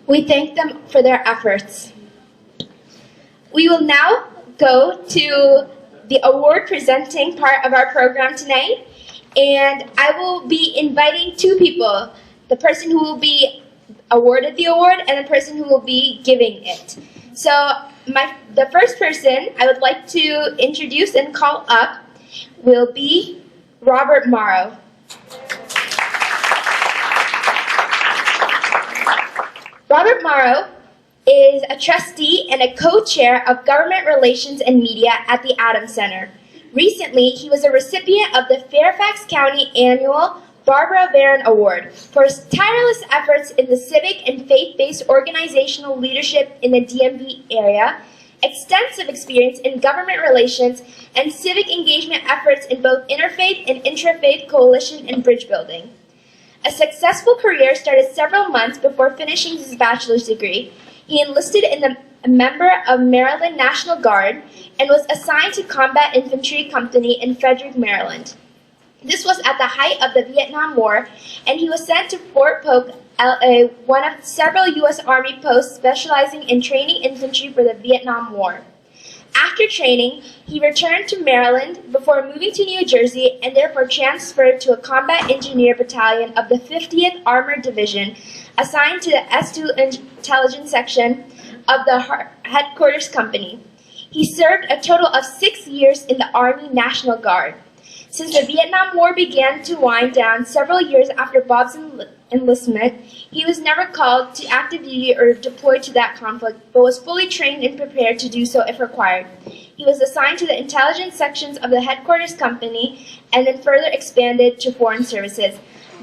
We thank them for their efforts. We will now go to the award presenting part of our program tonight, and I will be inviting two people, the person who will be awarded the award and the person who will be giving it. So the first person I would like to introduce and call up will be Robert Morrow. Robert Morrow is a trustee and a co-chair of Government Relations and Media at the Adams Center. Recently, he was a recipient of the Fairfax County Annual Barbara Varon Award for his tireless efforts in the civic and faith-based organizational leadership in the DMV area, extensive experience in government relations, and civic engagement efforts in both interfaith and intrafaith coalition and bridge building. A successful career started several months before finishing his bachelor's degree. He enlisted in a member of Maryland National Guard and was assigned to Combat Infantry Company in Frederick, Maryland. This was at the height of the Vietnam War, and he was sent to Fort Polk, LA, one of several U.S. Army posts specializing in training infantry for the Vietnam War. After training, he returned to Maryland before moving to New Jersey and therefore transferred to a combat engineer battalion of the 50th Armored Division, assigned to the S2 Intelligence Section of the Headquarters Company. He served a total of 6 years in the Army National Guard. Since the Vietnam War began to wind down several years after Bob's enlistment, he was never called to active duty or deployed to that conflict, but was fully trained and prepared to do so if required. He was assigned to the intelligence sections of the Headquarters Company and then further expanded to foreign services.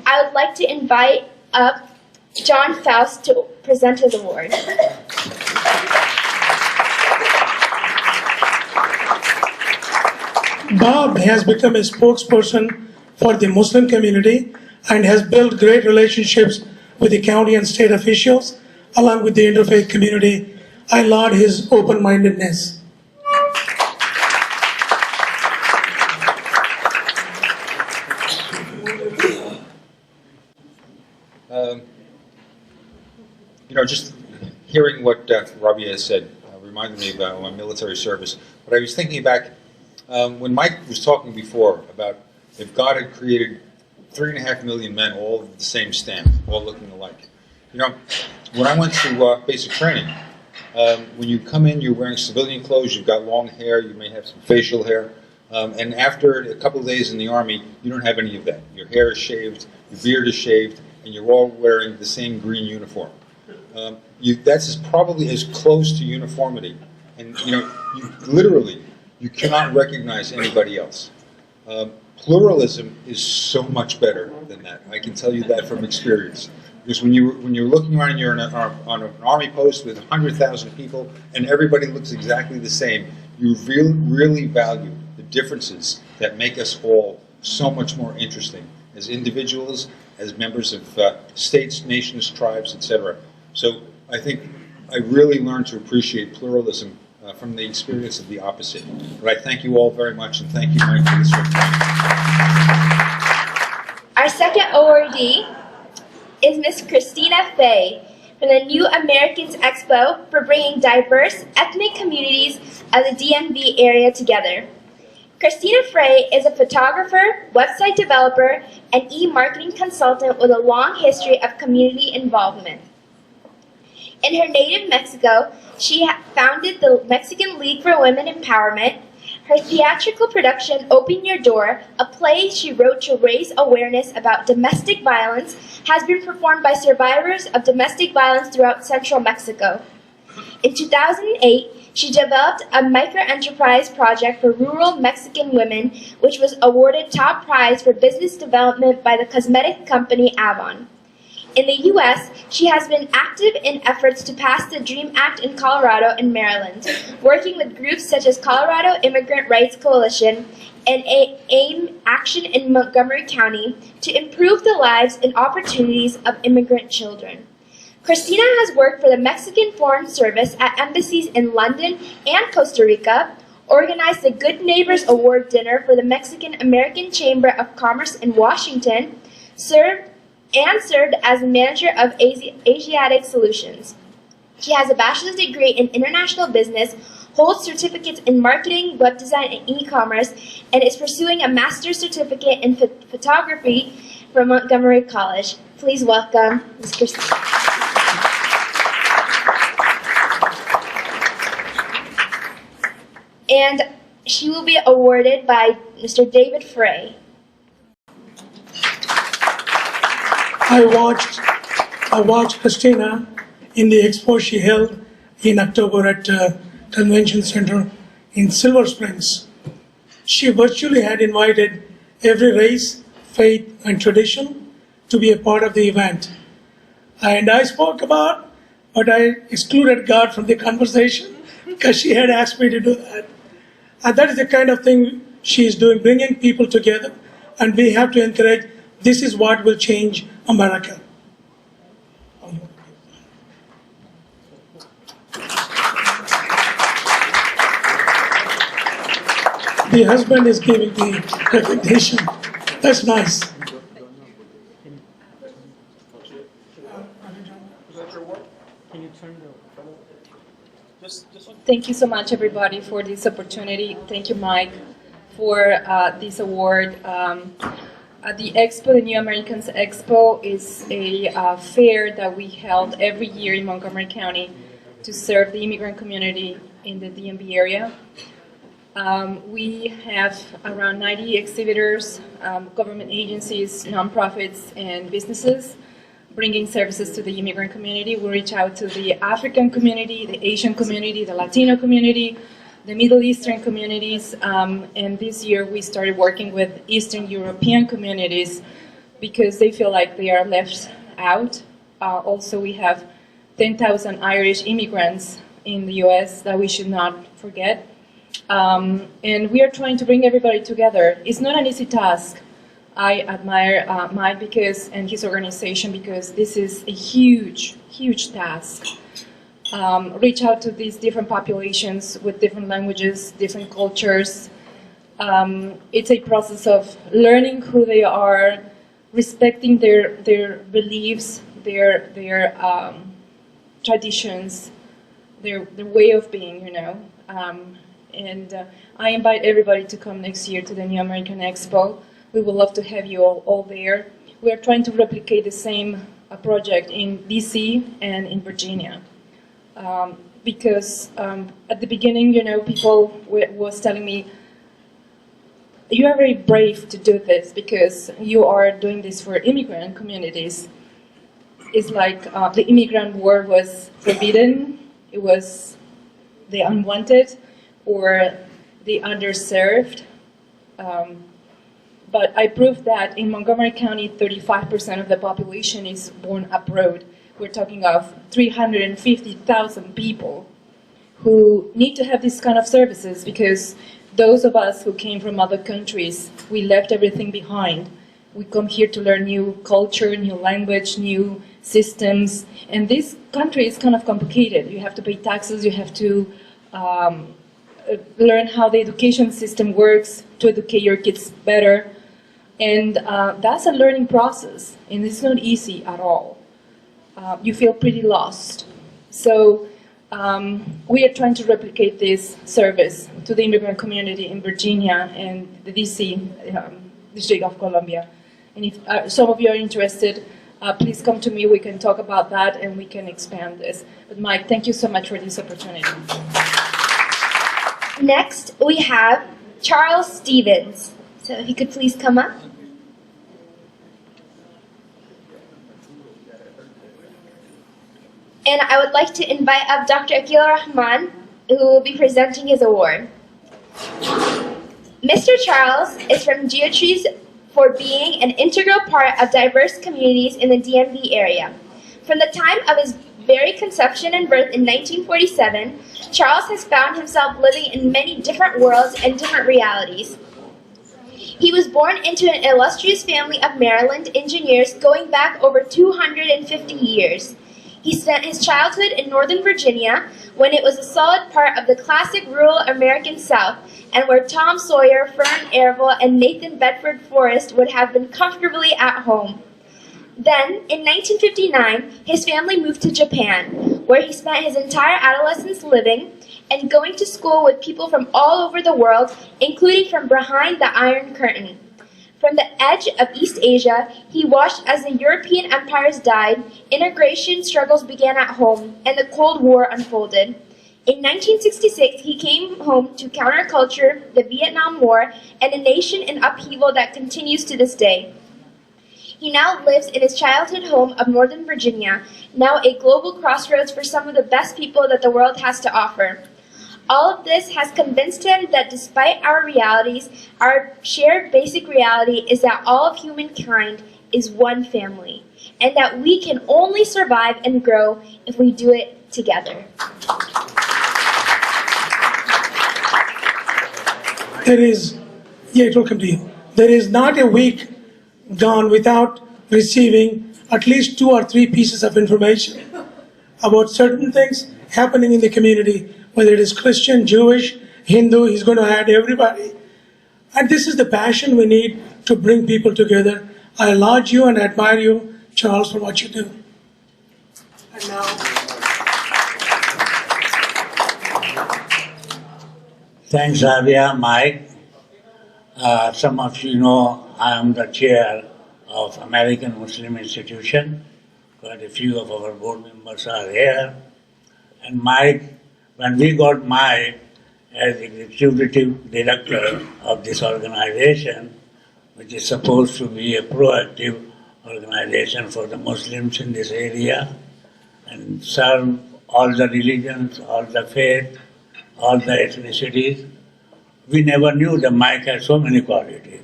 I would like to invite up John Faust to present his award. Bob has become a spokesperson for the Muslim community and has built great relationships with the county and state officials, along with the interfaith community. I laud his open-mindedness. Just hearing what Rabia has said reminded me of my military service. But I was thinking back when Mike was talking before about if God had created 3.5 million men all of the same stamp, all looking alike. When I went to basic training, when you come in, you're wearing civilian clothes, you've got long hair, you may have some facial hair, and after a couple of days in the Army, you don't have any of that. Your hair is shaved, your beard is shaved, and you're all wearing the same green uniform. That's probably as close to uniformity, and you cannot recognize anybody else. Pluralism is so much better than that. I can tell you that from experience. Because when you're looking around and you're on an army post with 100,000 people and everybody looks exactly the same, you really value the differences that make us all so much more interesting as individuals, as members of states, nations, tribes, etc. So I think I really learned to appreciate pluralism from the experience of the opposite. But I thank you all very much, and thank you, Mike, for this recognition. Our second awardee is Miss Christina Fay from the New Americans Expo for bringing diverse ethnic communities of the DMV area together. Christina Fay is a photographer, website developer, and e-marketing consultant with a long history of community involvement. In her native Mexico, she founded the Mexican League for Women Empowerment. Her theatrical production, Open Your Door, a play she wrote to raise awareness about domestic violence, has been performed by survivors of domestic violence throughout central Mexico. In 2008, she developed a micro-enterprise project for rural Mexican women, which was awarded top prize for business development by the cosmetic company Avon. In the U.S., she has been active in efforts to pass the DREAM Act in Colorado and Maryland, working with groups such as Colorado Immigrant Rights Coalition and AIM Action in Montgomery County to improve the lives and opportunities of immigrant children. Christina has worked for the Mexican Foreign Service at embassies in London and Costa Rica, organized the Good Neighbors Award Dinner for the Mexican American Chamber of Commerce in Washington, served and served as manager of Asiatic Solutions. She has a bachelor's degree in international business, holds certificates in marketing, web design, and e-commerce, and is pursuing a master's certificate in photography from Montgomery College. Please welcome Ms. Christine. And she will be awarded by Mr. David Frey. I watched Christina in the expo she held in October at Convention Center in Silver Springs. She virtually had invited every race, faith, and tradition to be a part of the event. And I spoke about, but I excluded God from the conversation because she had asked me to do that. And that is the kind of thing she is doing, bringing people together. And we have to encourage, this is what will change America. The husband is giving the recognition. That's nice. Thank you so much, everybody, for this opportunity. Thank you, Mike, for this award. The Expo, the New Americans Expo, is a fair that we held every year in Montgomery County to serve the immigrant community in the DMV area. We have around 90 exhibitors, government agencies, nonprofits, and businesses bringing services to the immigrant community. We reach out to the African community, the Asian community, the Latino community, the Middle Eastern communities, and this year we started working with Eastern European communities because they feel like they are left out. Also, we have 10,000 Irish immigrants in the US that we should not forget. And we are trying to bring everybody together. It's not an easy task. I admire Mike and his organization because this is a huge, huge task. Reach out to these different populations with different languages, different cultures. It's a process of learning who they are, respecting their beliefs, their traditions, their way of being, you know. And I invite everybody to come next year to the New American Expo. We would love to have you all there. We are trying to replicate the same project in DC and in Virginia. Because at the beginning, you know, people was telling me, you are very brave to do this because you are doing this for immigrant communities. It's like the immigrant word was forbidden, it was the unwanted, or the underserved. But I proved that in Montgomery County, 35% of the population is born abroad. We're talking of 350,000 people who need to have this kind of services because those of us who came from other countries, we left everything behind. We come here to learn new culture, new language, new systems, and this country is kind of complicated. You have to pay taxes, you have to learn how the education system works to educate your kids better. And that's a learning process, and it's not easy at all. You feel pretty lost. So we are trying to replicate this service to the immigrant community in Virginia and the DC, District of Columbia. And if some of you are interested, please come to me, we can talk about that and we can expand this. But Mike, thank you so much for this opportunity. Next, we have Charles Stevens. So if you could please come up. And I would like to invite up Dr. Akil Rahman, who will be presenting his award. Mr. Charles is from Geotree for being an integral part of diverse communities in the DMV area. From the time of his very conception and birth in 1947, Charles has found himself living in many different worlds and different realities. He was born into an illustrious family of Maryland engineers going back over 250 years. He spent his childhood in Northern Virginia when it was a solid part of the classic rural American South and where Tom Sawyer, Fern Ervil, and Nathan Bedford Forrest would have been comfortably at home. Then, in 1959, his family moved to Japan, where he spent his entire adolescence living and going to school with people from all over the world, including from behind the Iron Curtain. From the edge of East Asia, he watched as the European empires died, integration struggles began at home, and the Cold War unfolded. In 1966, he came home to counterculture, the Vietnam War, and a nation in upheaval that continues to this day. He now lives in his childhood home of Northern Virginia, now a global crossroads for some of the best people that the world has to offer. All of this has convinced him that despite our realities, our shared basic reality is that all of humankind is one family, and that we can only survive and grow if we do it together. It will come to you. There is not a week gone without receiving at least 2 or 3 pieces of information about certain things happening in the community, whether it is Christian, Jewish, Hindu, he's going to add everybody. And this is the passion we need to bring people together. I laud you and admire you, Charles, for what you do. And now, thanks, Javier, Mike. Some of you know I am the chair of American Muslim Institution. Quite a few of our board members are here. And Mike, when we got Mike as executive director of this organization, which is supposed to be a proactive organization for the Muslims in this area and serve all the religions, all the faith, all the ethnicities, we never knew that Mike had so many qualities.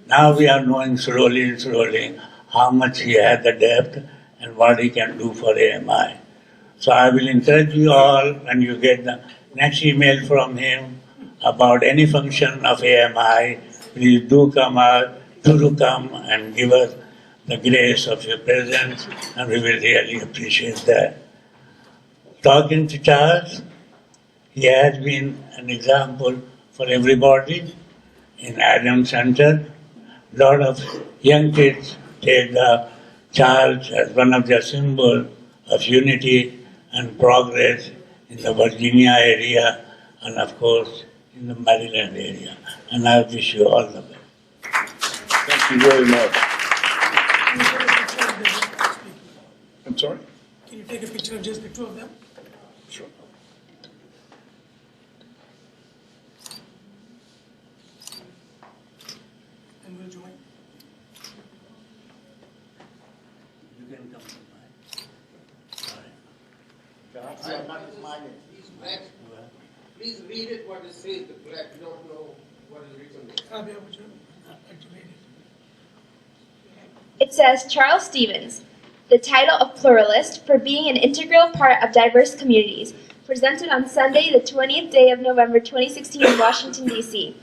Now we are knowing slowly and slowly how much he has the depth and what he can do for AMI. So I will encourage you all, when you get the next email from him about any function of AMI, please do come and give us the grace of your presence, and we will really appreciate that. Talking to Charles, he has been an example for everybody in Adam Center. A lot of young kids take the Charles as one of their symbols of unity and progress in the Virginia area and, of course, in the Maryland area. And I wish you all the best. Thank you very much. I'm sorry? can you take a picture of just the 2 of them? Sure. And we'll join. You can come to mine. I am not smiling. He's black. Please read it what it says. The black, we don't know what is written there. I'll be able to activate it. It says Charles Stevens, the title of Pluralist for being an integral part of diverse communities, presented on Sunday, the 20th day of November 2016 in Washington, D.C.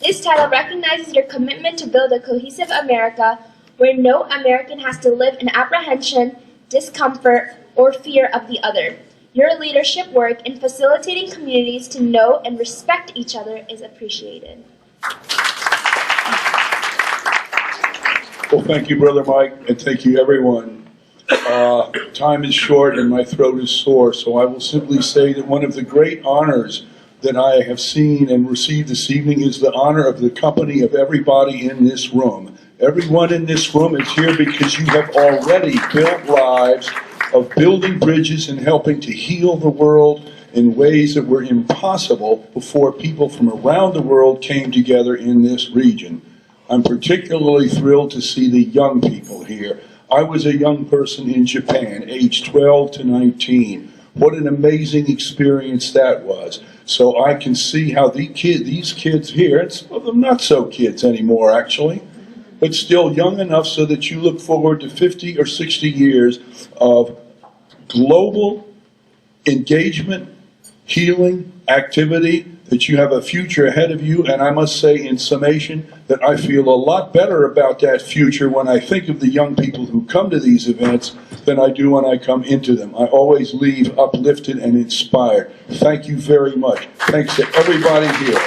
This title recognizes your commitment to build a cohesive America where no American has to live in apprehension, discomfort, or fear of the other. Your leadership work in facilitating communities to know and respect each other is appreciated. Well, thank you, Brother Mike, and thank you, everyone. Time is short and my throat is sore, so I will simply say that one of the great honors that I have seen and received this evening is the honor of the company of everybody in this room. Everyone in this room is here because you have already built lives of building bridges and helping to heal the world in ways that were impossible before people from around the world came together in this region. I'm particularly thrilled to see the young people here. I was a young person in Japan, aged 12 to 19. What an amazing experience that was. So I can see how these kids here, and some of them not so kids anymore actually, but still young enough so that you look forward to 50 or 60 years of global engagement, healing, activity, that you have a future ahead of you. And I must say in summation that I feel a lot better about that future when I think of the young people who come to these events than I do when I come into them. I always leave uplifted and inspired. Thank you very much. Thanks to everybody here.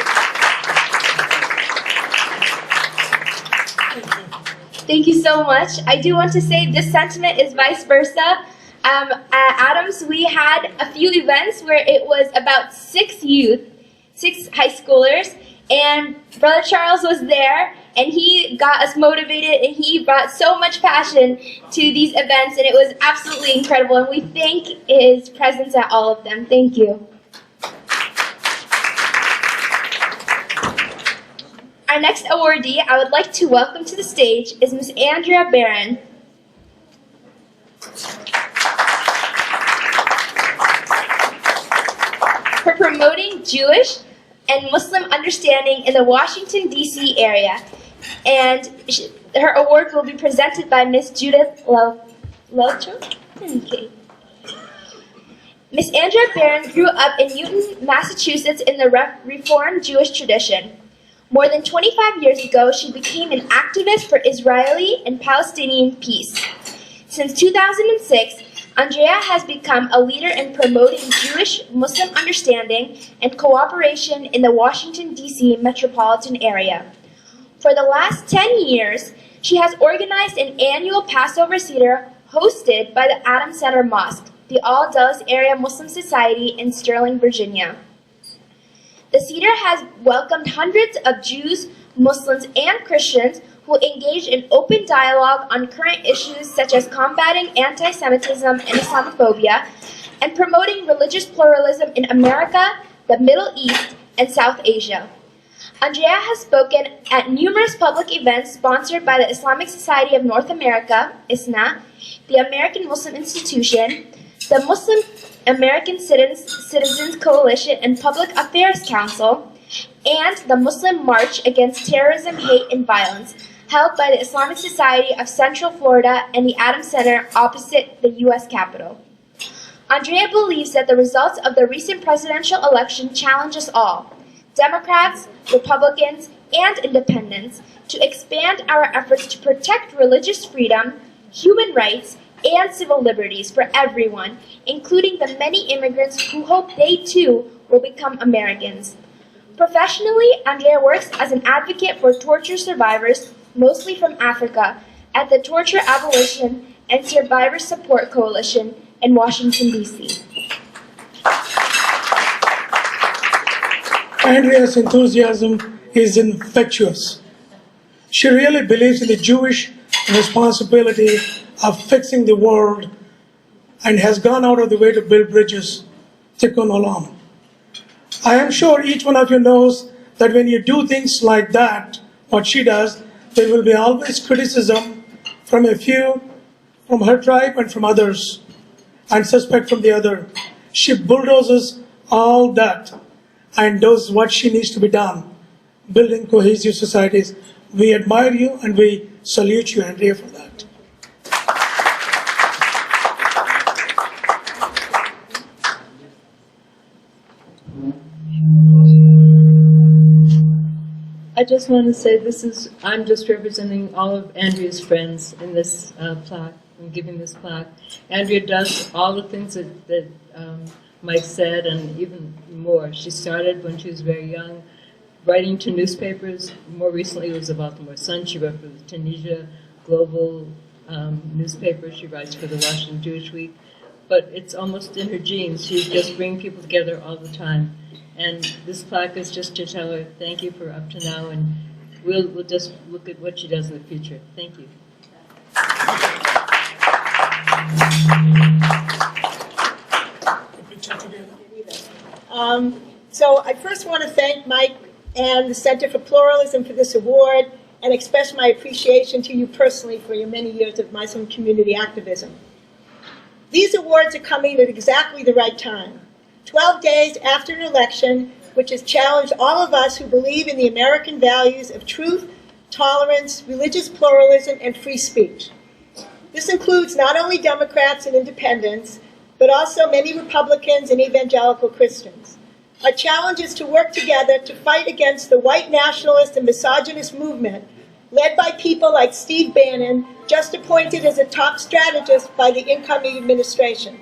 Thank you so much. I do want to say this sentiment is vice versa. At Adams, we had a few events where it was about 6 youth, 6 high schoolers, and Brother Charles was there, and he got us motivated, and he brought so much passion to these events, and it was absolutely incredible, and we thank his presence at all of them. Thank you. Our next awardee I would like to welcome to the stage is Ms. Andrea Barron. For promoting Jewish and Muslim understanding in the Washington, D.C. area. And her award will be presented by Ms. Judith Lelcho. Okay. Ms. Andrea Barron grew up in Newton, Massachusetts in the Reformed Jewish tradition. More than 25 years ago, she became an activist for Israeli and Palestinian peace. Since 2006, Andrea has become a leader in promoting Jewish-Muslim understanding and cooperation in the Washington, D.C. metropolitan area. For the last 10 years, she has organized an annual Passover Seder hosted by the Adams Center Mosque, the All-Dulles Area Muslim Society in Sterling, Virginia. The Seder has welcomed hundreds of Jews, Muslims, and Christians who engage in open dialogue on current issues such as combating anti-Semitism and Islamophobia and promoting religious pluralism in America, the Middle East, and South Asia. Andrea has spoken at numerous public events sponsored by the Islamic Society of North America, ISNA, the American Muslim Institution, the Muslim American Citizens Coalition and Public Affairs Council, and the Muslim March Against Terrorism, Hate, and Violence, held by the Islamic Society of Central Florida and the Adams Center opposite the U.S. Capitol. Andrea believes that the results of the recent presidential election challenge us all, Democrats, Republicans, and independents, to expand our efforts to protect religious freedom, human rights, and civil liberties for everyone, including the many immigrants who hope they too will become Americans. Professionally, Andrea works as an advocate for torture survivors, mostly from Africa, at the Torture Abolition and Survivor Support Coalition in Washington, D.C. Andrea's enthusiasm is infectious. She really believes in the Jewish responsibility of fixing the world and has gone out of the way to build bridges. Tikkun olam. I am sure each one of you knows that when you do things like that, what she does, there will be always criticism from a few, from her tribe and from others, and suspect from the other. She bulldozes all that and does what she needs to be done, building cohesive societies. We admire you and we salute you, Andrea, for that. I just want to say I'm just representing all of Andrea's friends in this plaque, and giving this plaque. Andrea does all the things that Mike said and even more. She started when she was very young, writing to newspapers. More recently it was the Baltimore Sun. She wrote for the Tunisia Global newspaper. She writes for the Washington Jewish Week. But it's almost in her genes. She's just bringing people together all the time. And this plaque is just to tell her thank you for up to now, and we'll just look at what she does in the future. Thank you. So I first want to thank Mike and the Center for Pluralism for this award and express my appreciation to you personally for your many years of Muslim community activism. These awards are coming at exactly the right time. 12 days after an election which has challenged all of us who believe in the American values of truth, tolerance, religious pluralism, and free speech. This includes not only Democrats and independents, but also many Republicans and evangelical Christians. Our challenge is to work together to fight against the white nationalist and misogynist movement led by people like Steve Bannon, just appointed as a top strategist by the incoming administration.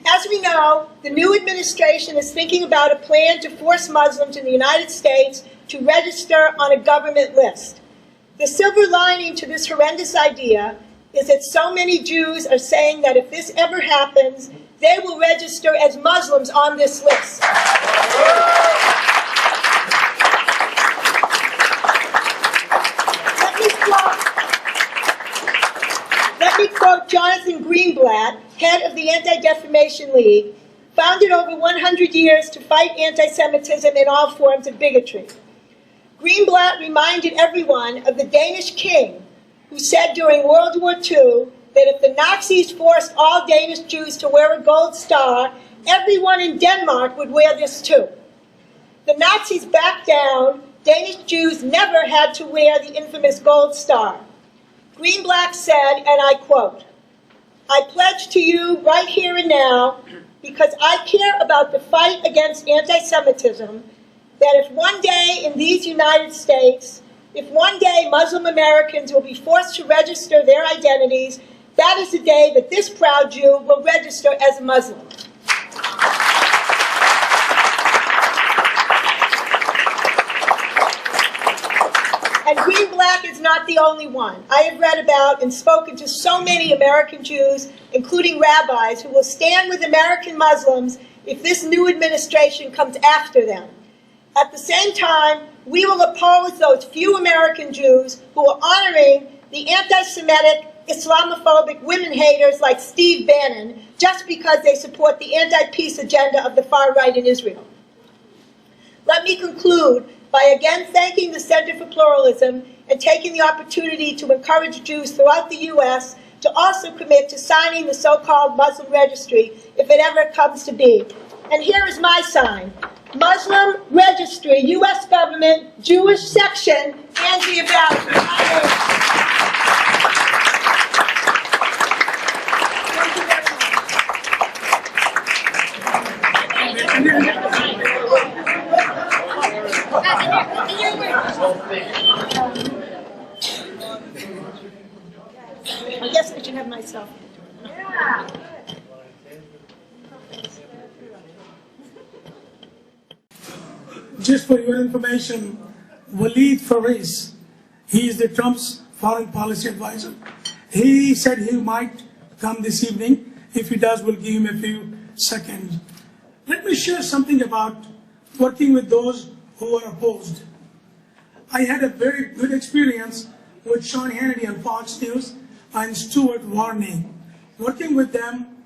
As we know, the new administration is thinking about a plan to force Muslims in the United States to register on a government list. The silver lining to this horrendous idea is that so many Jews are saying that if this ever happens, they will register as Muslims on this list. Let me quote Jonathan Greenblatt, head of the Anti-Defamation League, founded over 100 years to fight anti-Semitism and all forms of bigotry. Greenblatt reminded everyone of the Danish king who said during World War II that if the Nazis forced all Danish Jews to wear a gold star, everyone in Denmark would wear this too. The Nazis backed down. Danish Jews never had to wear the infamous gold star. Greenblatt said, and I quote, "I pledge to you right here and now, because I care about the fight against anti-Semitism, that if one day in these United States, if one day Muslim Americans will be forced to register their identities, that is the day that this proud Jew will register as a Muslim." And Greenblatt is not the only one. I have read about and spoken to so many American Jews, including rabbis, who will stand with American Muslims if this new administration comes after them. At the same time, we will oppose those few American Jews who are honoring the anti-Semitic, Islamophobic women haters like Steve Bannon just because they support the anti-peace agenda of the far right in Israel. Let me conclude by again thanking the Center for Pluralism and taking the opportunity to encourage Jews throughout the U.S. to also commit to signing the so-called Muslim registry if it ever comes to be. And here is my sign: Muslim Registry, U.S. Government, Jewish Section, Andrea Bowden. I guess I should have myself. Yeah. Just for your information, Walid Faris, he is the Trump's foreign policy advisor. He said he might come this evening. If he does, we'll give him a few seconds. Let me share something about working with those who are opposed. I had a very good experience with Sean Hannity on Fox News and Stuart Varney. Working with them,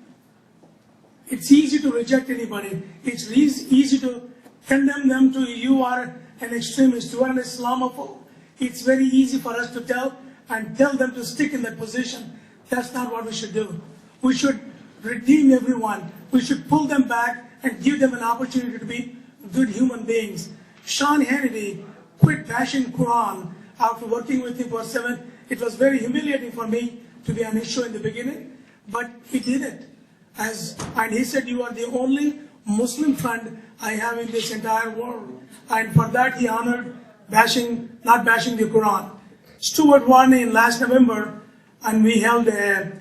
it's easy to reject anybody. It's easy to condemn them to, you are an extremist, you are an Islamophobe. It's very easy for us to tell them to stick in that position. That's not what we should do. We should redeem everyone. We should pull them back and give them an opportunity to be good human beings. Sean Hannity quit bashing Quran after working with him for 7. It was very humiliating for me to be on his show in the beginning, but he did it. And he said, you are the only Muslim friend I have in this entire world. And for that he honored not bashing the Quran. Stuart Varney in last November, and we held a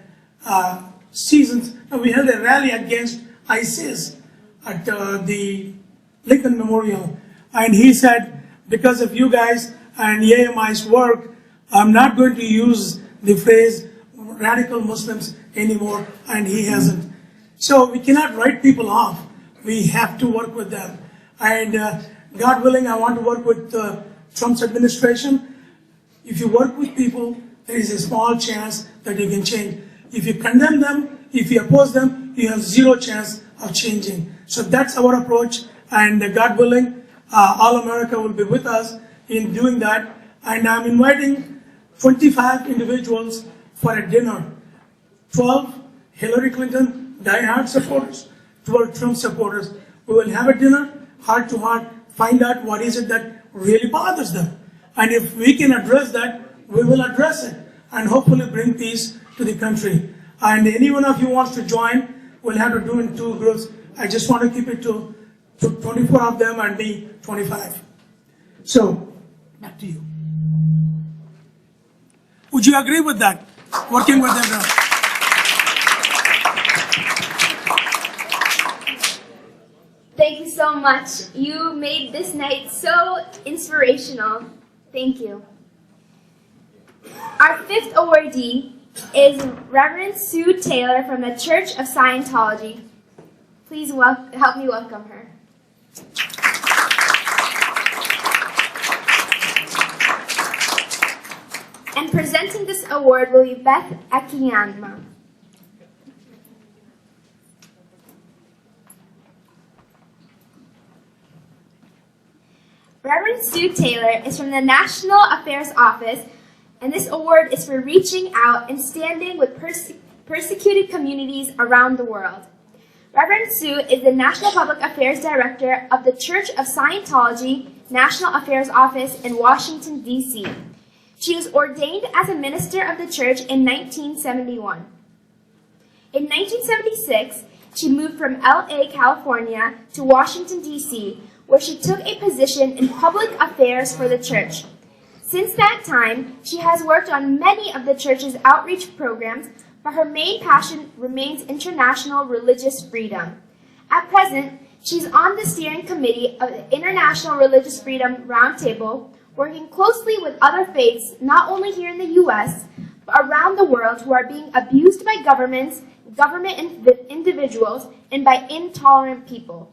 rally against ISIS at the Lincoln Memorial. And he said, because of you guys and AMI's work, I'm not going to use the phrase radical Muslims anymore, and he hasn't. So we cannot write people off. We have to work with them. And God willing, I want to work with Trump's administration. If you work with people, there is a small chance that you can change. If you condemn them, if you oppose them, you have zero chance of changing. So that's our approach, and God willing, all America will be with us in doing that. And I'm inviting 25 individuals for a dinner. 12 Hillary Clinton diehard supporters, 12 Trump supporters. We will have a dinner, heart to heart, find out what is it that really bothers them. And if we can address that, we will address it and hopefully bring peace to the country. And any one of you wants to join, we'll have to do in 2 groups. I just want to keep it to 24 of them and me 25. So, back to you. Would you agree with that? Working with them now. Thank you so much. You made this night so inspirational. Thank you. Our fifth awardee is Reverend Sue Taylor from the Church of Scientology. Please help me welcome her. And presenting this award will be Beth Akiyama. Reverend Sue Taylor is from the National Affairs Office, and this award is for reaching out and standing with persecuted communities around the world. Reverend Sue is the National Public Affairs Director of the Church of Scientology National Affairs Office in Washington, D.C. She was ordained as a minister of the church in 1971. In 1976, she moved from L.A., California to Washington, D.C., where she took a position in public affairs for the church. Since that time, she has worked on many of the church's outreach programs, but her main passion remains international religious freedom. At present, she's on the steering committee of the International Religious Freedom Roundtable, working closely with other faiths not only here in the U.S., but around the world who are being abused by governments, government individuals, and by intolerant people.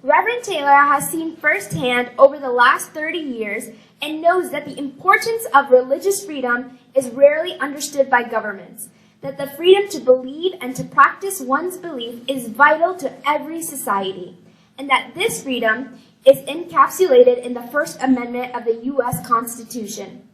Reverend Taylor has seen firsthand over the last 30 years and knows that the importance of religious freedom is rarely understood by governments, that the freedom to believe and to practice one's belief is vital to every society, and that this freedom is encapsulated in the First Amendment of the U.S. Constitution.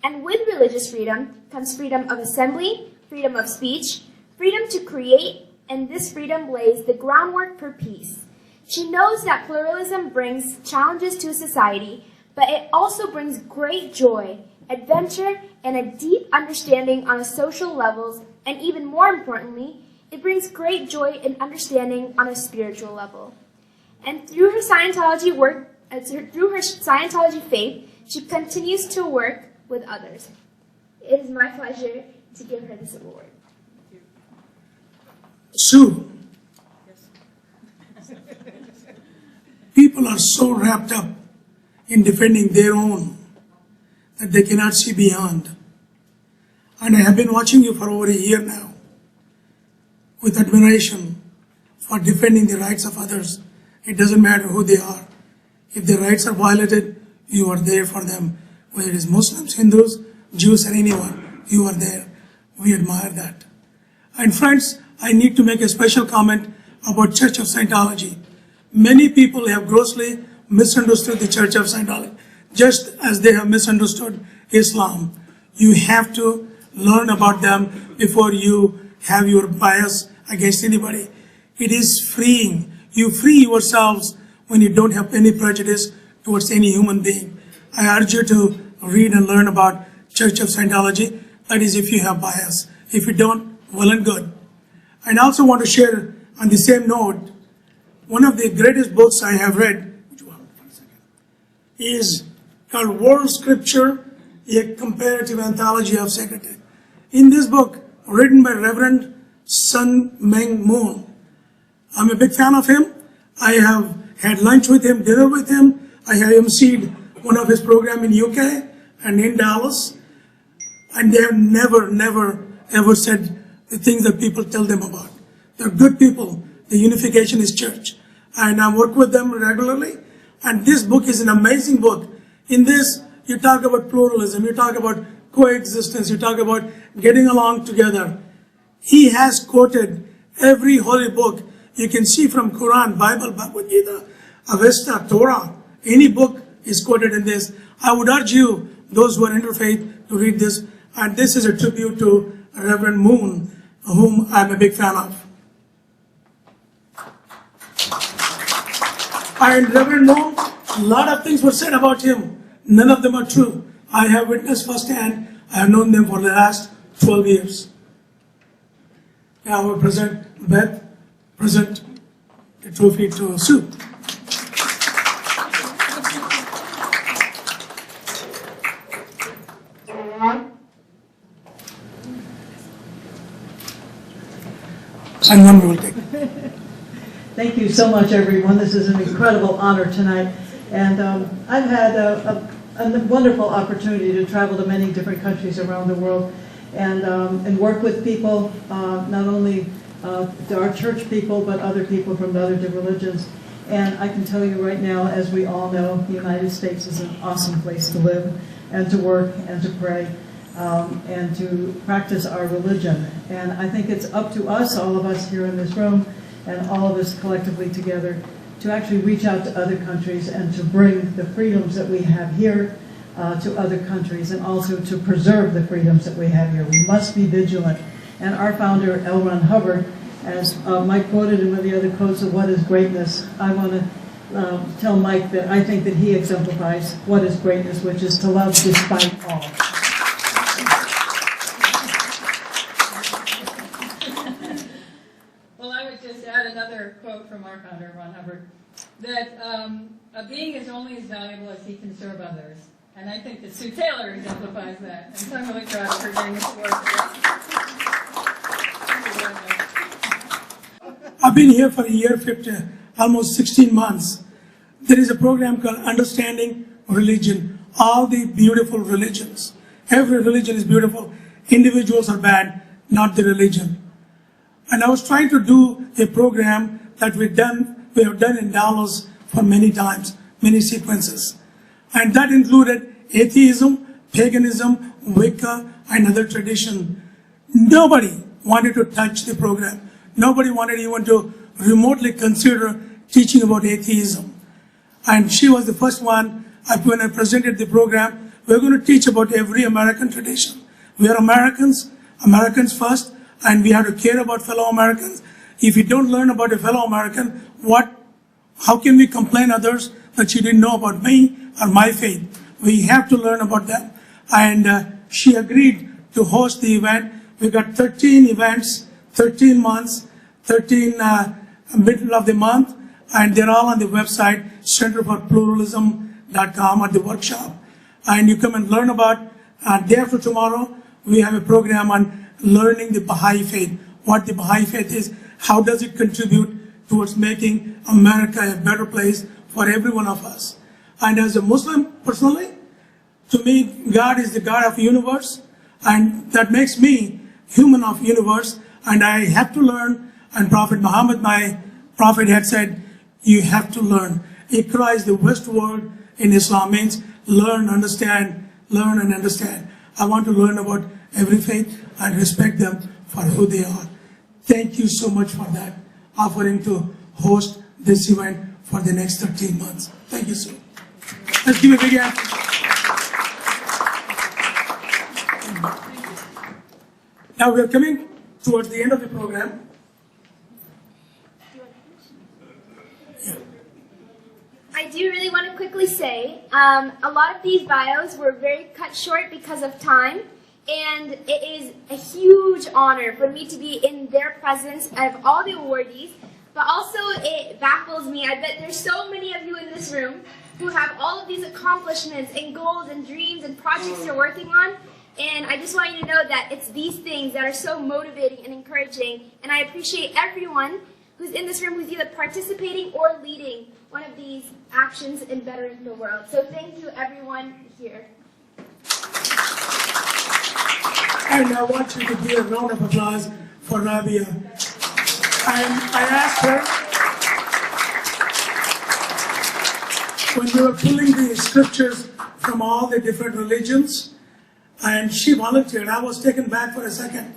And with religious freedom comes freedom of assembly, freedom of speech, freedom to create, and this freedom lays the groundwork for peace. She knows that pluralism brings challenges to society, but it also brings great joy, adventure, and a deep understanding on a social levels, and even more importantly, it brings great joy and understanding on a spiritual level. And through her Scientology faith, she continues to work with others. It is my pleasure to give her this award. Sue, people are so wrapped up in defending their own that they cannot see beyond. And I have been watching you for over a year now with admiration for defending the rights of others. It doesn't matter who they are. If their rights are violated, you are there for them. Whether it is Muslims, Hindus, Jews, or anyone, you are there. We admire that. And friends, I need to make a special comment about Church of Scientology. Many people have grossly misunderstood the Church of Scientology, just as they have misunderstood Islam. You have to learn about them before you have your bias against anybody. It is freeing. You free yourselves when you don't have any prejudice towards any human being. I urge you to read and learn about Church of Scientology. That is if you have bias. If you don't, well and good. I also want to share on the same note, one of the greatest books I have read is called World Scripture, a Comparative Anthology of Sacred. In this book, written by Reverend Sun Meng Moon, I'm a big fan of him. I have had lunch with him, dinner with him. I have emceed one of his programs in UK and in Dallas. And they have never, ever said the things that people tell them about. They're good people. The Unification is church. And I work with them regularly. And this book is an amazing book. In this, you talk about pluralism, you talk about coexistence, you talk about getting along together. He has quoted every holy book you can see from Quran, Bible, Bhagavad Gita, Avesta, Torah. Any book is quoted in this. I would urge you, those who are interfaith, to read this. And this is a tribute to Reverend Moon, whom I'm a big fan of. And Reverend Moon, a lot of things were said about him. None of them are true. I have witnessed firsthand. I have known them for the last 12 years. Now I will present the trophy to Sue. And one we will take. Thank you so much, everyone. This is an incredible honor tonight. And I've had a wonderful opportunity to travel to many different countries around the world and work with people, not only our church people, but other people from the other religions. And I can tell you right now, as we all know, the United States is an awesome place to live and to work and to pray and to practice our religion. And I think it's up to us, all of us here in this room, and all of us collectively together, to actually reach out to other countries and to bring the freedoms that we have here to other countries, and also to preserve the freedoms that we have here. We must be vigilant. And our founder, L. Ron Hubbard, as Mike quoted in one of the other quotes of what is greatness, I want to tell Mike that I think that he exemplifies what is greatness, which is to love despite all. Well, I would just add another quote from our founder, Ron Hubbard, that a being is only as valuable as he can serve others. And I think that Sue Taylor exemplifies that. And so I'm really proud of her during this award today. I've been here for a year, almost 16 months. There is a program called Understanding Religion, all the beautiful religions. Every religion is beautiful. Individuals are bad, not the religion. And I was trying to do a program that we have done in Dallas for many times, many sequences. And that included atheism, paganism, Wicca, and other tradition. Nobody wanted to touch the program. Nobody wanted even to remotely consider teaching about atheism. And she was the first one, when I presented the program, we're going to teach about every American tradition. We are Americans, Americans first, and we have to care about fellow Americans. If you don't learn about a fellow American, how can we complain others that you didn't know about me or my faith? We have to learn about them. And she agreed to host the event. We got 13 events, 13 months, 13 middle of the month, and they're all on the website, centerforpluralism.com, at the workshop. And you come and learn about, day after tomorrow, we have a program on learning the Baha'i faith, what the Baha'i faith is, how does it contribute towards making America a better place for every one of us. And as a Muslim, personally, to me, God is the God of the universe, and that makes me human of the universe, and I have to learn. And Prophet Muhammad, my prophet, had said, you have to learn. Iqra is the West word in Islam, means learn, understand, learn and understand. I want to learn about every faith and respect them for who they are. Thank you so much for that, offering to host this event for the next 13 months. Thank you, sir. Let's give a big hand. Now we are coming towards the end of the program. I do really want to quickly say, a lot of these bios were very cut short because of time, and it is a huge honor for me to be in their presence of all the awardees, but also it baffles me. I bet there's so many of you in this room who have all of these accomplishments and goals and dreams and projects you're working on, and I just want you to know that it's these things that are so motivating and encouraging, and I appreciate everyone who's in this room who's either participating or leading one of these actions in bettering the world. So thank you, everyone here. And I want you to give a round of applause for Rabia. I asked her, when we were pulling the scriptures from all the different religions, and she volunteered. I was taken back for a second.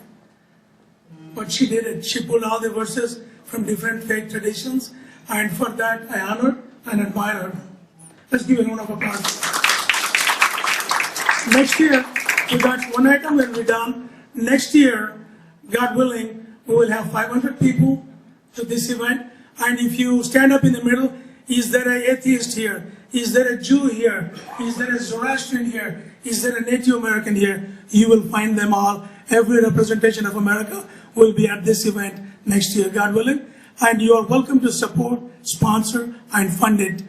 But she did it. She pulled all the verses from different faith traditions, and for that I honor and admire her. Let's give a round of applause. Next year, we got one item when we're done. Next year, God willing, we will have 500 people to this event. And if you stand up in the middle, is there an atheist here? Is there a Jew here? Is there a Zoroastrian here? Is there a Native American here? You will find them all. Every representation of America will be at this event next year, God willing. And you are welcome to support, sponsor, and fund it.